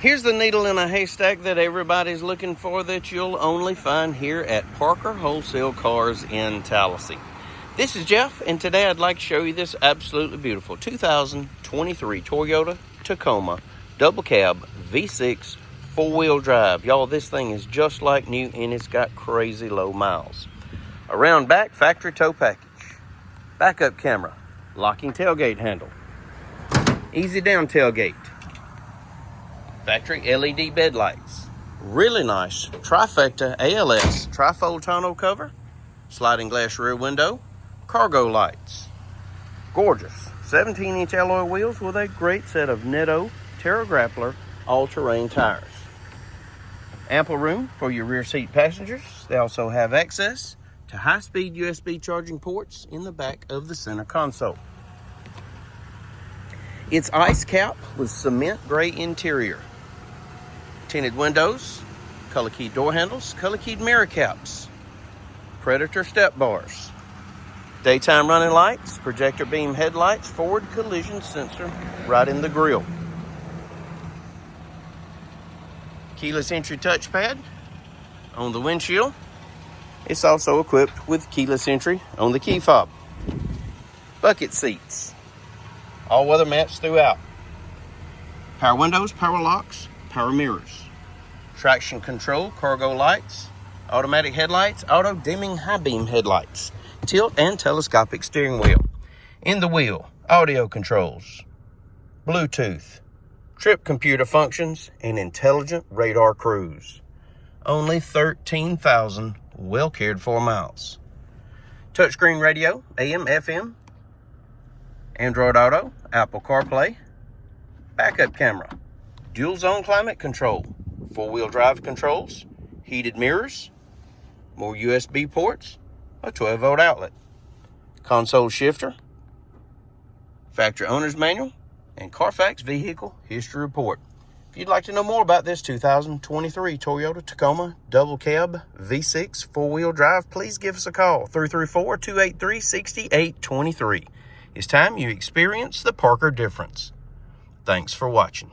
Here's the needle in a haystack that everybody's looking for that you'll only find here at Parker Wholesale Cars in Tallassee. This is Jeff, and today I'd like to show you this absolutely beautiful 2023 Toyota Tacoma double cab V6 four-wheel drive. Y'all, this thing is just like new and it's got crazy low miles. Around back, factory tow package, backup camera, locking tailgate handle, easy down tailgate, factory LED bed lights, really nice trifecta ALS trifold tonneau cover, sliding glass rear window, cargo lights, gorgeous 17-inch alloy wheels with a great set of Netto Terra Grappler all-terrain tires. Ample room for your rear seat passengers. They also have access to high-speed USB charging ports in the back of the center console. It's ice cap with cement gray interior. Tinted windows, color keyed door handles, color keyed mirror caps, Predator step bars, daytime running lights, projector beam headlights, forward collision sensor right in the grille. Keyless entry touchpad on the windshield. It's also equipped with keyless entry on the key fob. Bucket seats, all-weather mats throughout. Power windows, power locks, power mirrors, traction control, cargo lights, automatic headlights, auto dimming high beam headlights, tilt and telescopic steering wheel. In the wheel, audio controls, Bluetooth, trip computer functions, and intelligent radar cruise. Only 13,000 well cared for miles. Touchscreen radio, AM, FM, Android Auto, Apple CarPlay, backup camera, dual zone climate control, four-wheel drive controls, heated mirrors, more USB ports, a 12-volt outlet, console shifter, factory owner's manual, and Carfax vehicle history report. If you'd like to know more about this 2023 Toyota Tacoma double cab V6 four-wheel drive, please give us a call, 334-283-6823. It's time you experience the Parker difference. Thanks for watching.